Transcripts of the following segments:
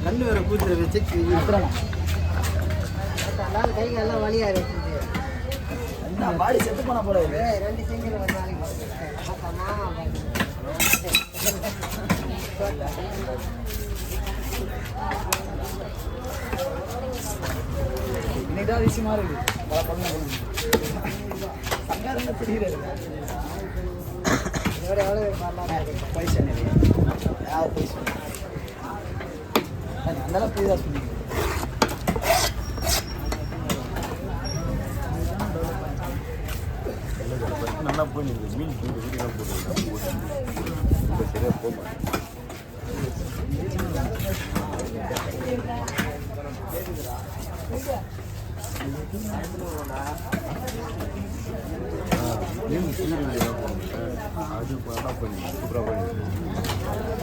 கண்ணு வேற கூத்துற வச்சு கைகள்லாம் வழியா இருக்குது பாடி செத்து போன போல ரெண்டு செங்கல் ஒரு நாளைக்கு இன்னைக்குதான் விஷயமா இருக்கு பல பண்ண சங்காரம் தெரியுது எவ்வளோ பைசா நிறைய யார் பைசா அதெல்லாம் புரியுதா சொன்னீங்க நல்லா போயிருக்கு மீன் வீடியோ போட்டு சரியாக போக மீன் அது நல்லா பண்ணி சூப்பராக பண்ணி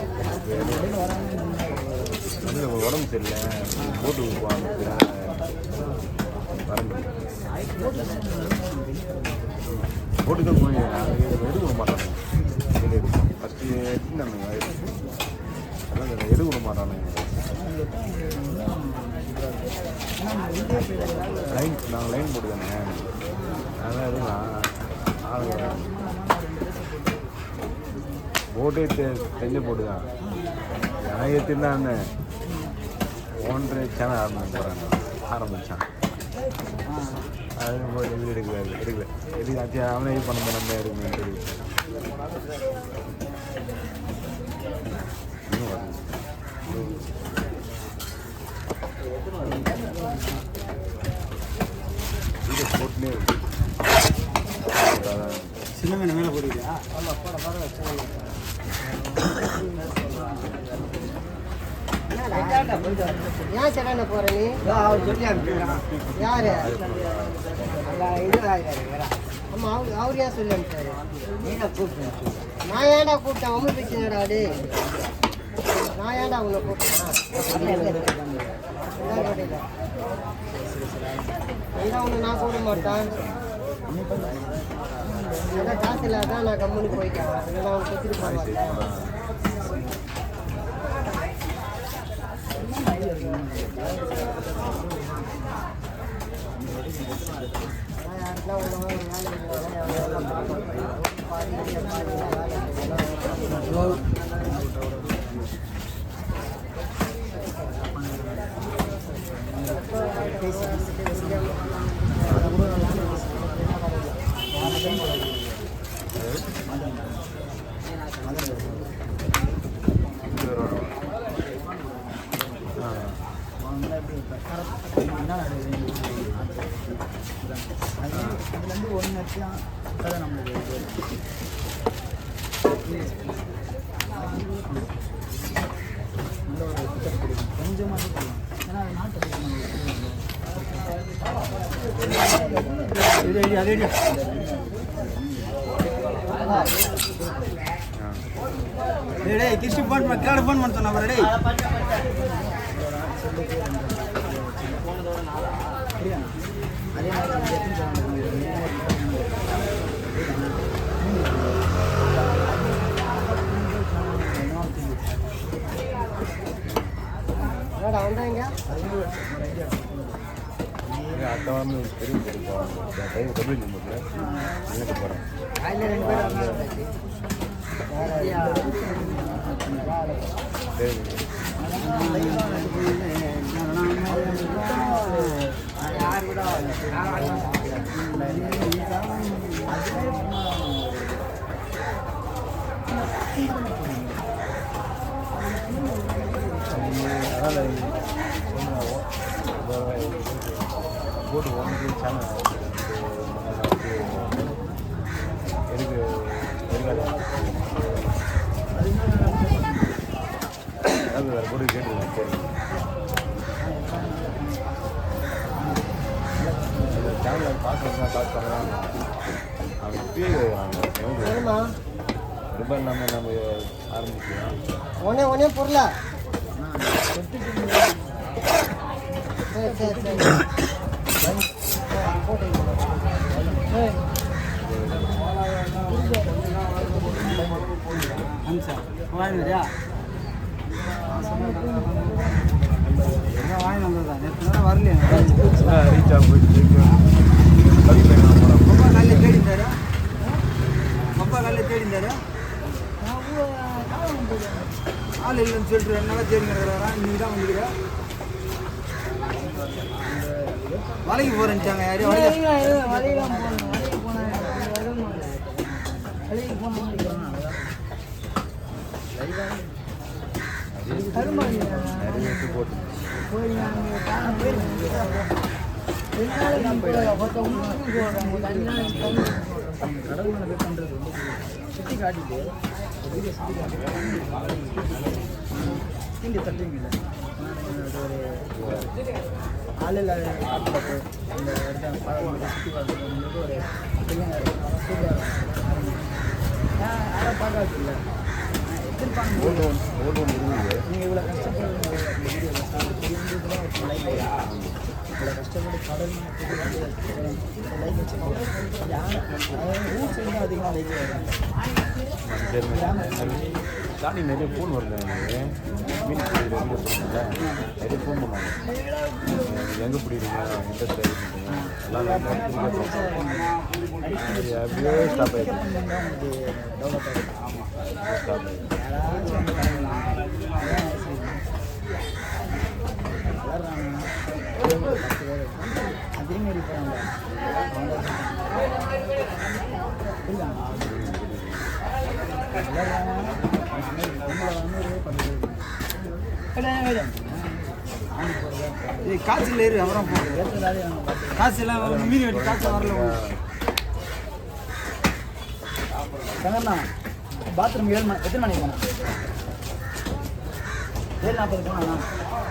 உடம்பு சரியில்லை போட்டு போட்டுக்க போய் எடுக்க மாட்டானுங்க ஃபஸ்ட்டு எடுத்துட்டானுங்க எடுக்க மாட்டானுங்க லைன் நாங்கள் லைன் போட்டுதானே அதான் எடுக்கலாம் போட்டே தெரிஞ்சு போட்டுதான் எனக்கு எடுத்துருந்தான்னு 1.5 சேனல் ஆரம்பித்தான் அது எடுக்கல எதுக்காச்சும் அவனே இது பண்ண நம்ம எடுக்கணும் தெரியும் இது போட்டுனே இருக்கு சின்ன மீன் மேலே போடுவியா ஏன் செடான போற நீ அவர் சொல்லி யாரு இது ஆமா அவர் ஏன் சொல்லி அனுப்பிச்சாரு நான் ஏன்டா கூப்பிட்டேன் அம்மு பிரச்சனைடா டே நான் ஏன்டா உன்னை கூப்பிட்டேன் ஒன்று நான் கூப்பிட மாட்டேன் அதான் காசு இல்லாதான் நான் கம்முனு போயிட்டேன் அதெல்லாம் அவன் கொடுத்துட்டு போவாங்க அதுலேருந்து ஒன்று லட்சம் கதை நம்மளுக்கு நல்ல ஒரு பிக்கப் கிடைக்கும் கொஞ்சமாக இருக்கலாம் ஏன்னா அது நாட்டு கிறிஸ்டி ஃபோன் பண்ண கேடு ஃபோன் பண்ண சொன்னா டே அதே வந்தாங்க அடுத்த வாரம் பெரிய டைம் கம்ப்ளீட் நம்பரில் எனக்கு போகிறேன் போட்டு வாங்கி சேனல் அது வேறு போட்டு கேட்டுருக்கேன் சரி சேனலில் பார்க்குறதுனா காசு தரலாம் அவங்க இப்பயே ரொம்ப இல்லாமல் நம்ம ஆரம்பிக்கலாம் ஒன்னே பொருளா சரி சரி சரி வாங்கியா ஸ்டாப் போயிட்டு கவி பையன் போகிறோம். அப்பா காலையில் தேடிந்தாரு, அப்பா காலையில் தேடிந்தாரு, ஆள் இல்லைன்னு சொல்லிட்டு 2 நாளாக தேடிங்கிறாரா. இன்னைக்கு தான் வந்துக்கிறேன். மலைக்கு போகிறேன்ட்டாங்க. யாரையும் நிறைய எடுத்து போட்டு சுற்றி காட்டிட்டு வீடியோ சுற்றி காட்டி தட்டுவீங்கள ஒரு ஆள் இல்லாத இந்த சுற்றி பார்க்குறவங்களுக்கு ஒரு சூப்பராக யாரும் பார்க்காது இல்லை எதிர்பார்க்க ஓட்டு ஒன்று இருக்குது. நீங்கள் இவ்வளோ கஷ்டப்படுறீங்க வீடியோ இவ்வளோ கஷ்டப்பட்டு கடல் லைக் வச்சுக்கோங்க. யாரும் அதாவது ஊர் சைடு தான் அதிகமாக லைக் ஸ்டார்டிங் நிறைய ஃபோன் வருது எனக்கு. மீன் பிடிக்கிற வீடியோ சொல்லுங்கள்ல, நிறைய ஃபோன் பண்ணுவாங்க. எங்கே பிடிக்கிறீங்க, இன்ட்ரெஸ்ட் ஆகிருக்கீங்க எல்லாம் அப்படியே ஸ்டாப் ஆகிடுது. டெவலப் ஆகிடும். ஸ்டாப் ஆகிடுது. அதே மாதிரி போகிறாங்க. காய்ச்சல் ஏறு அப்புறம் காய்ச்சலாம் மீன் வெட்டி காய்ச்சல் வரல. சங்கண்ணா பாத்ரூம் 7 மணி எத்தனை மணிக்கு போனா? 7:40 போனா